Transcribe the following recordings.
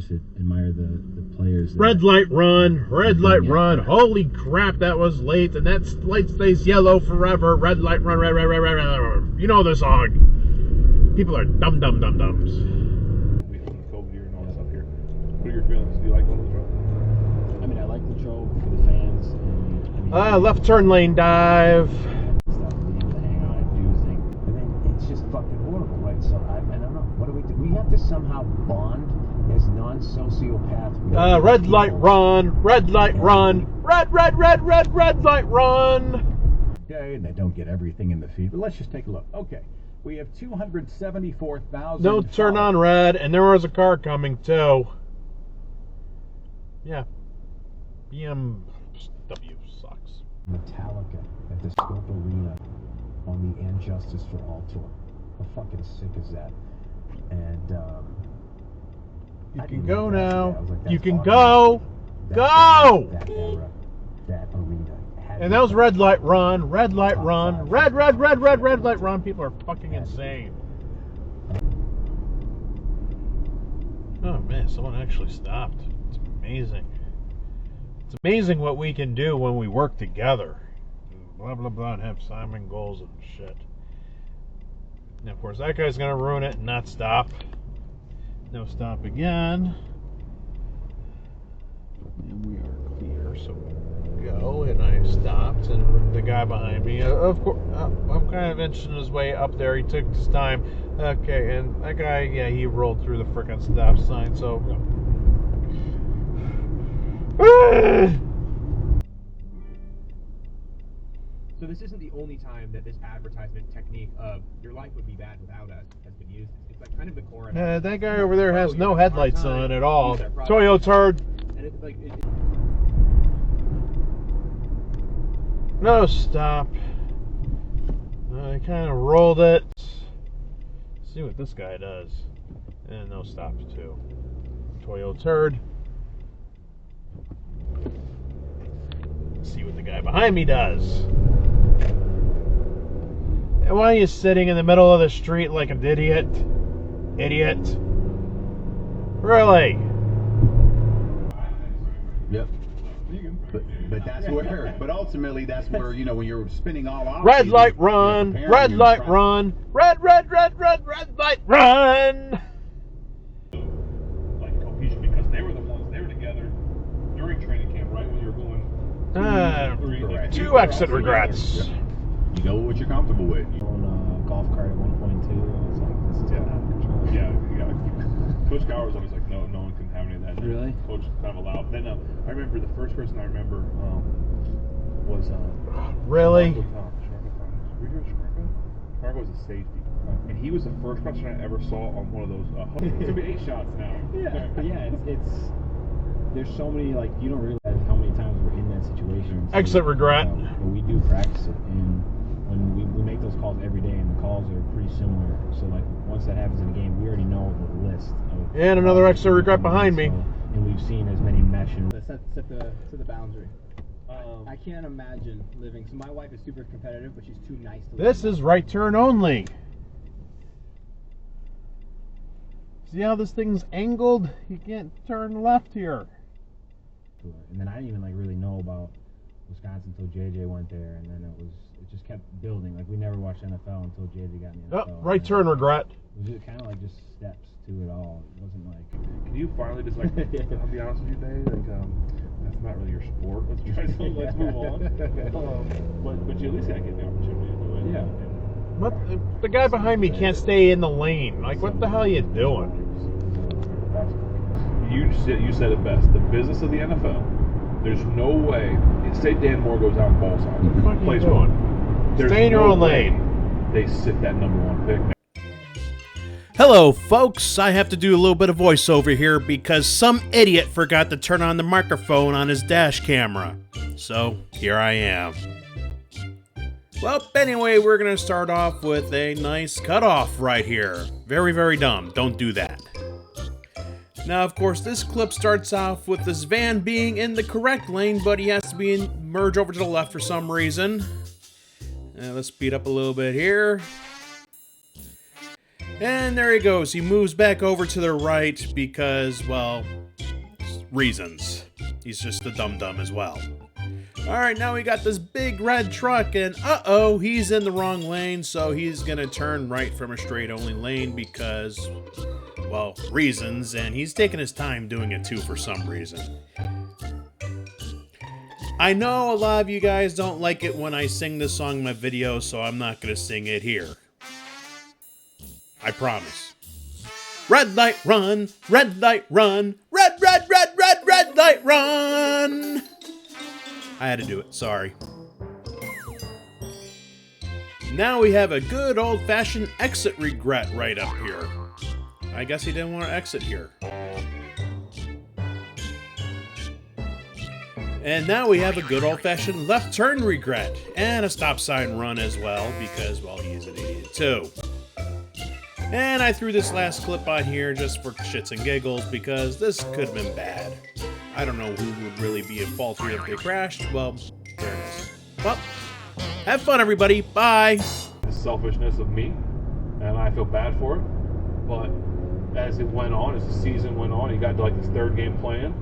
just admire the players. Red light run, red light run. Holy crap, that was late, and that light stays yellow forever. Red light run, red, red, red, red, red, red. You know the song. People are dumb, dumb, dumb, dumbs. We have COVID here and all that stuff here. What are your feelings? Do you like going to Latrobe? I mean, I like Latrobe for the fans. And, I mean, Left turn lane dive. Stuff to be able to hang out and do things. And then it's just fucking horrible, right? So I don't know. What do we do? We have to somehow bond as non-sociopath. Red light run, red light run, red, red, red, red, red light run. Okay, and they don't get everything in the feed, but let's just take a look. Okay, we have 274,000. No turn on red, and there was a car coming too. Yeah, BMW sucks. Metallica at the Scope Arena on the And Justice for All tour. How fucking sick is that? And you can go now. Like, you can go. Go! That era, that arena. And that was red light run, red light run, red, red, red, red, red light run. People are fucking insane. Oh man, someone actually stopped. It's amazing. It's amazing what we can do when we work together. Blah, blah, blah, and have Simon goals and shit. And of course, that guy's gonna ruin it and not stop. No stop again. And we are clear, so we go. And I stopped, and the guy behind me, of course, I'm kind of inching his way up there. He took his time. Okay, and that guy, yeah, he rolled through the frickin' stop sign, so. So this isn't the only time that this advertisement technique of your life would be bad without us has been used. It's like kind of the core of it. That guy over there has no headlights on at all. Toyo turd. And it's like No stop. I kind of rolled it. See what this guy does. And no stops too. Toyo turd. See what the guy behind me does. And why are you sitting in the middle of the street like an idiot? Idiot. Really? Yep. But that's where. But ultimately, that's where, you know, when you're spinning all off. Red light run. Red light run. Red, red, red, red, red light run. Like cohesion, because they were the ones, they were together during training camp, right? When you were going. Two exit regrets. You go with what you're comfortable with. On a golf cart at 1.2, I was like, this is getting out of control. Yeah. Coach Gower was always like, no one can have any of that. Really? Coach kind of allowed. Then I remember the first person I remember was Really? Were you Sharko was a safety, and he was the first person I ever saw on one of those. It's gonna be 8 shots now. Yeah. It's there's so many, like, you don't realize how many times we're in that situation. So, Exit regret. But we do practice it, and when we make those calls every day, and the calls are pretty similar. So like once that happens in a game, we already know the list. And another exit regret behind me. And we've seen as many mesh and set the boundary. I can't imagine living. So my wife is super competitive, but she's too nice to live. This is right turn only. See how this thing's angled? You can't turn left here. And then I didn't even like really know about Wisconsin until JJ went there, and then it just kept building. Like we never watched NFL until JJ got in the NFL. Oh, right turn regret. It was just kind of like just steps to it all. It wasn't like. Can you finally just like? I'll be honest with you, Dave. Like, that's not really your sport. Let's try something. Let's move on. But you at least gotta get the opportunity to do it. Yeah. What? The guy behind me can't stay in the lane. Like, what the hell are you doing? You said it best. The business of the NFL. There's no way. Say Dan Moore goes out and balls out. Plays one. Stay in your own lane. They sit that #1 pick. Hello, folks. I have to do a little bit of voiceover here because some idiot forgot to turn on the microphone on his dash camera. So, here I am. Well, anyway, we're going to start off with a nice cutoff right here. Very, very dumb. Don't do that. Now, of course, this clip starts off with this van being in the correct lane, but he has to merge over to the left for some reason. Let's speed up a little bit here. And there he goes. He moves back over to the right because, well, reasons. He's just a dum-dum as well. Alright, now we got this big red truck, and uh-oh, he's in the wrong lane, so he's gonna turn right from a straight-only lane because, well, reasons, and he's taking his time doing it too for some reason. I know a lot of you guys don't like it when I sing this song in my video, so I'm not gonna sing it here. I promise. Red light run, red light run, red light run! I had to do it, sorry. Now we have a good old-fashioned exit regret right up here. I guess he didn't want to exit here. And now we have a good old-fashioned left turn regret. And a stop sign run as well, because, well, he's an idiot too. And I threw this last clip on here just for shits and giggles, because this could have been bad. I don't know who would really be at fault here if they crashed. Well, there it is. Well, have fun, everybody. Bye. The selfishness of me, and I feel bad for it. But as it went on, as the season went on, he got to like this third game playing.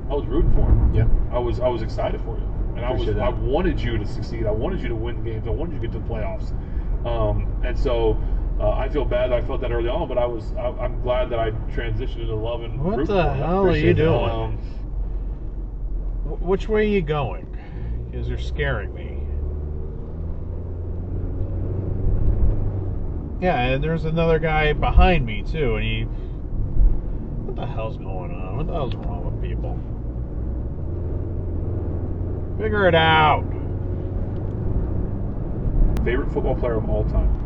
I was rooting for him. Yeah. I was excited for you, and I wanted you to succeed. I wanted you to win games. I wanted you to get to the playoffs. And so I feel bad that I felt that early on, but I'm glad that I transitioned into love and What rooting the for him. hell are you doing? Um, Which way are you going? Because you're scaring me. Yeah, and there's another guy behind me too, and he... What the hell's going on? What the hell's wrong with people? Figure it out. favorite football player of all time?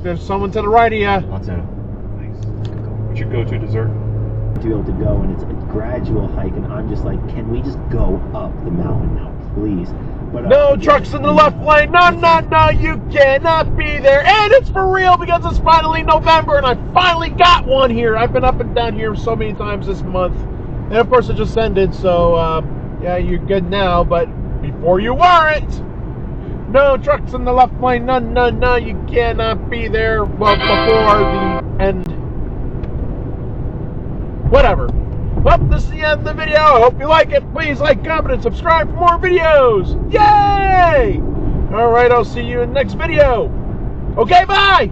There's someone to the right of you. What's that? What's your go-to dessert? To be able to go, and it's a gradual hike, and I'm just like, can we just go up the mountain now, please? But No trucks in the left lane. No, you cannot be there. And it's for real because it's finally November, and I finally got one here. I've been up and down here so many times this month. And of course, it just ended, so yeah, you're good now, but before you weren't. No trucks in the left lane. No, you cannot be there. Well, before the end. Whatever. Well, this is the end of the video. I hope you like it. Please like, comment, and subscribe for more videos. Yay! Alright, I'll see you in the next video. Okay, bye!